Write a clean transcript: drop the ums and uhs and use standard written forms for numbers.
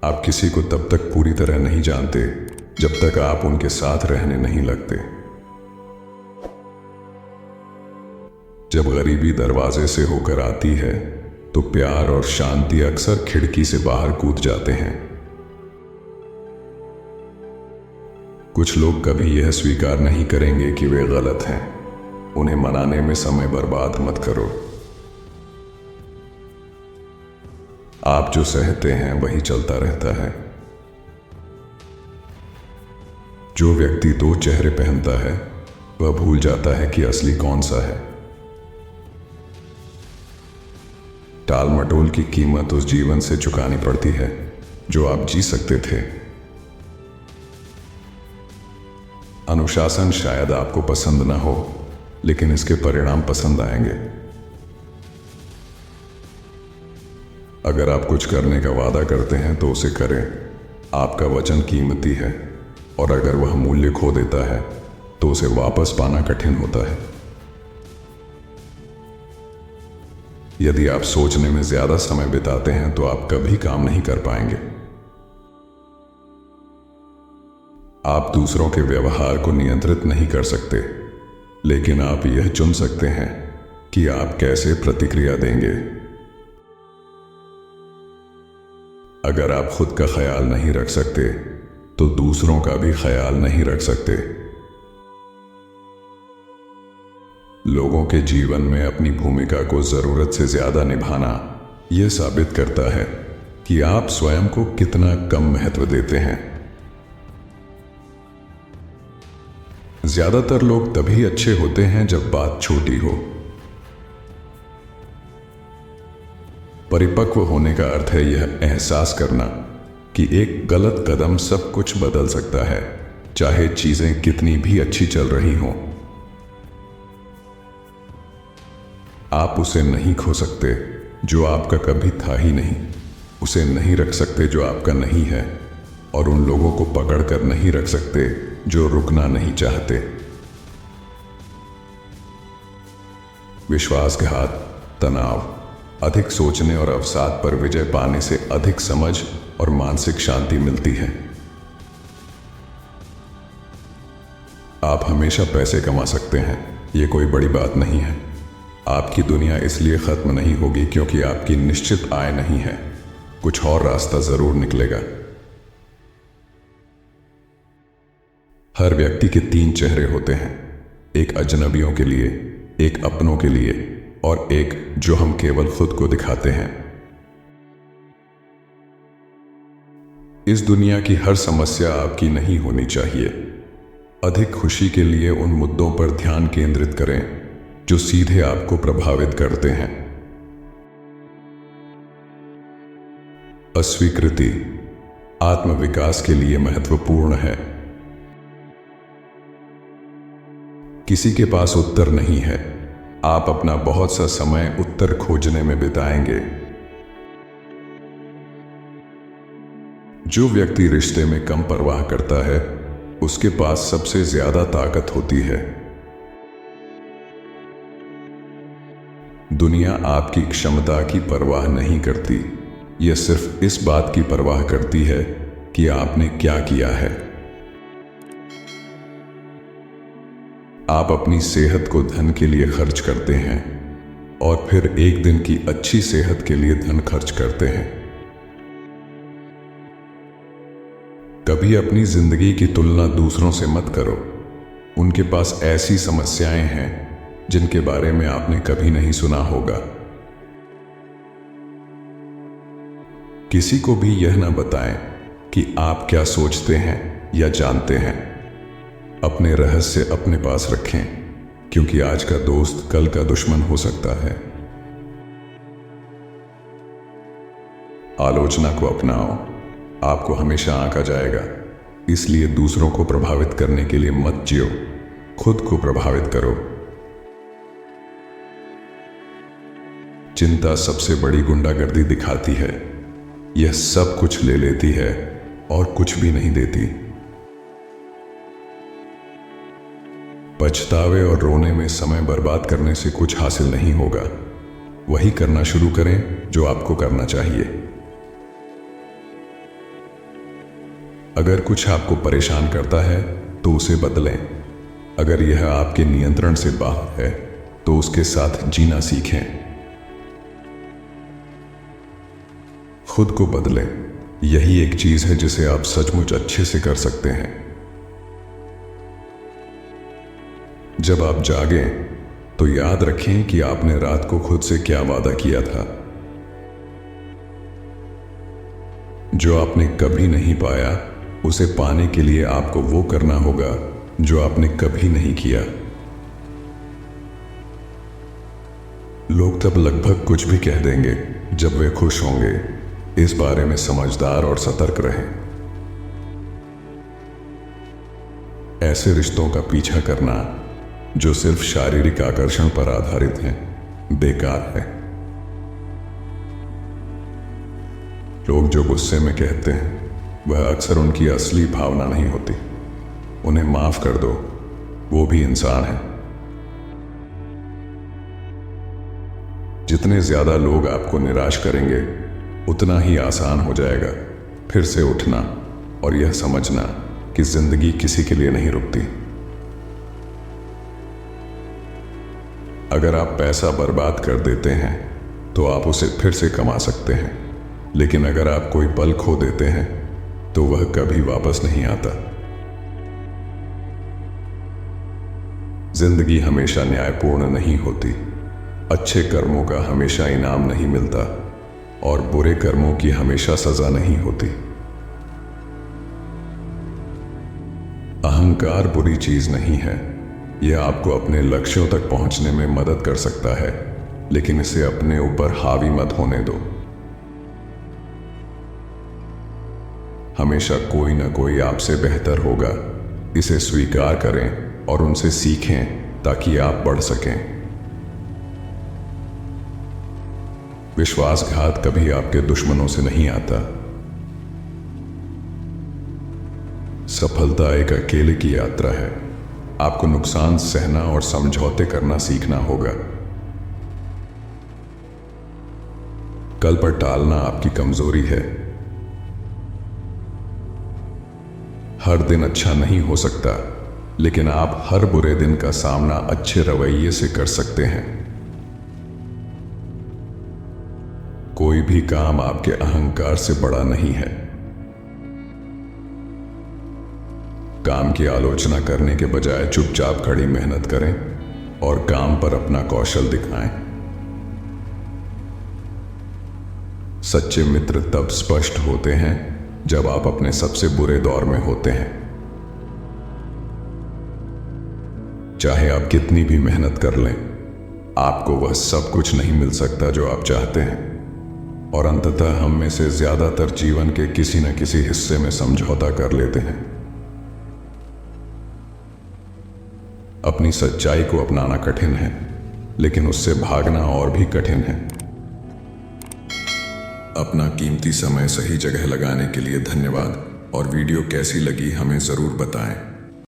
आप किसी को तब तक पूरी तरह नहीं जानते जब तक आप उनके साथ रहने नहीं लगते। जब गरीबी दरवाजे से होकर आती है तो प्यार और शांति अक्सर खिड़की से बाहर कूद जाते हैं। कुछ लोग कभी यह स्वीकार नहीं करेंगे कि वे गलत हैं। उन्हें मनाने में समय बर्बाद मत करो। आप जो सहते हैं वही चलता रहता है। जो व्यक्ति दो चेहरे पहनता है वह भूल जाता है कि असली कौन सा है। टाल मटोल की कीमत उस जीवन से चुकानी पड़ती है जो आप जी सकते थे। अनुशासन शायद आपको पसंद ना हो, लेकिन इसके परिणाम पसंद आएंगे। अगर आप कुछ करने का वादा करते हैं तो उसे करें। आपका वचन कीमती है, और अगर वह मूल्य खो देता है तो उसे वापस पाना कठिन होता है। यदि आप सोचने में ज्यादा समय बिताते हैं तो आप कभी काम नहीं कर पाएंगे। आप दूसरों के व्यवहार को नियंत्रित नहीं कर सकते, लेकिन आप यह चुन सकते हैं कि आप कैसे प्रतिक्रिया देंगे। अगर आप खुद का ख्याल नहीं रख सकते तो दूसरों का भी ख्याल नहीं रख सकते। लोगों के जीवन में अपनी भूमिका को जरूरत से ज्यादा निभाना यह साबित करता है कि आप स्वयं को कितना कम महत्व देते हैं। ज्यादातर लोग तभी अच्छे होते हैं जब बात छोटी हो। परिपक्व होने का अर्थ है यह एहसास करना कि एक गलत कदम सब कुछ बदल सकता है, चाहे चीजें कितनी भी अच्छी चल रही हों। आप उसे नहीं खो सकते जो आपका कभी था ही नहीं, उसे नहीं रख सकते जो आपका नहीं है, और उन लोगों को पकड़ कर नहीं रख सकते जो रुकना नहीं चाहते। विश्वासघात, तनाव, अधिक सोचने और अवसाद पर विजय पाने से अधिक समझ और मानसिक शांति मिलती है। आप हमेशा पैसे कमा सकते हैं, यह कोई बड़ी बात नहीं है। आपकी दुनिया इसलिए खत्म नहीं होगी क्योंकि आपकी निश्चित आय नहीं है। कुछ और रास्ता जरूर निकलेगा। हर व्यक्ति के 3 चेहरे होते हैं, एक अजनबियों के लिए, एक अपनों के लिए, और एक जो हम केवल खुद को दिखाते हैं। इस दुनिया की हर समस्या आपकी नहीं होनी चाहिए। अधिक खुशी के लिए उन मुद्दों पर ध्यान केंद्रित करें जो सीधे आपको प्रभावित करते हैं। अस्वीकृति आत्मविकास के लिए महत्वपूर्ण है। किसी के पास उत्तर नहीं है। आप अपना बहुत सा समय उत्तर खोजने में बिताएंगे। जो व्यक्ति रिश्ते में कम परवाह करता है उसके पास सबसे ज्यादा ताकत होती है। दुनिया आपकी क्षमता की परवाह नहीं करती, यह सिर्फ इस बात की परवाह करती है कि आपने क्या किया है। आप अपनी सेहत को धन के लिए खर्च करते हैं और फिर एक दिन की अच्छी सेहत के लिए धन खर्च करते हैं। कभी अपनी जिंदगी की तुलना दूसरों से मत करो। उनके पास ऐसी समस्याएं हैं जिनके बारे में आपने कभी नहीं सुना होगा। किसी को भी यह ना बताएं कि आप क्या सोचते हैं या जानते हैं। अपने रहस्य अपने पास रखें, क्योंकि आज का दोस्त कल का दुश्मन हो सकता है। आलोचना को अपनाओ, आपको हमेशा आंका जाएगा। इसलिए दूसरों को प्रभावित करने के लिए मत जियो, खुद को प्रभावित करो। चिंता सबसे बड़ी गुंडागर्दी दिखाती है। यह सब कुछ ले लेती है और कुछ भी नहीं देती। पछतावे और रोने में समय बर्बाद करने से कुछ हासिल नहीं होगा। वही करना शुरू करें जो आपको करना चाहिए। अगर कुछ आपको परेशान करता है तो उसे बदलें। अगर यह आपके नियंत्रण से बाहर है तो उसके साथ जीना सीखें। खुद को बदलें, यही एक चीज है जिसे आप सचमुच अच्छे से कर सकते हैं। जब आप जागें तो याद रखें कि आपने रात को खुद से क्या वादा किया था। जो आपने कभी नहीं पाया उसे पाने के लिए आपको वो करना होगा जो आपने कभी नहीं किया। लोग तब लगभग कुछ भी कह देंगे जब वे खुश होंगे। इस बारे में समझदार और सतर्क रहें। ऐसे रिश्तों का पीछा करना जो सिर्फ शारीरिक आकर्षण पर आधारित हैं, बेकार है। लोग जो गुस्से में कहते हैं वह अक्सर उनकी असली भावना नहीं होती। उन्हें माफ कर दो, वो भी इंसान है। जितने ज्यादा लोग आपको निराश करेंगे उतना ही आसान हो जाएगा फिर से उठना और यह समझना कि जिंदगी किसी के लिए नहीं रुकती। अगर आप पैसा बर्बाद कर देते हैं तो आप उसे फिर से कमा सकते हैं, लेकिन अगर आप कोई पल खो देते हैं तो वह कभी वापस नहीं आता। जिंदगी हमेशा न्यायपूर्ण नहीं होती। अच्छे कर्मों का हमेशा इनाम नहीं मिलता और बुरे कर्मों की हमेशा सजा नहीं होती। अहंकार बुरी चीज नहीं है। यह आपको अपने लक्ष्यों तक पहुंचने में मदद कर सकता है, लेकिन इसे अपने ऊपर हावी मत होने दो। हमेशा कोई ना कोई आपसे बेहतर होगा। इसे स्वीकार करें और उनसे सीखें ताकि आप बढ़ सकें। विश्वासघात कभी आपके दुश्मनों से नहीं आता। सफलता एक अकेले की यात्रा है। आपको नुकसान सहना और समझौते करना सीखना होगा। कल पर टालना आपकी कमजोरी है। हर दिन अच्छा नहीं हो सकता, लेकिन आप हर बुरे दिन का सामना अच्छे रवैये से कर सकते हैं। कोई भी काम आपके अहंकार से बड़ा नहीं है। काम की आलोचना करने के बजाय चुपचाप कड़ी मेहनत करें और काम पर अपना कौशल दिखाएं। सच्चे मित्र तब स्पष्ट होते हैं जब आप अपने सबसे बुरे दौर में होते हैं। चाहे आप कितनी भी मेहनत कर लें, आपको वह सब कुछ नहीं मिल सकता जो आप चाहते हैं, और अंततः हम में से ज्यादातर जीवन के किसी न किसी हिस्से में समझौता कर लेते हैं। अपनी सच्चाई को अपनाना कठिन है, लेकिन उससे भागना और भी कठिन है। अपना कीमती समय सही जगह लगाने के लिए धन्यवाद, और वीडियो कैसी लगी हमें जरूर बताएं।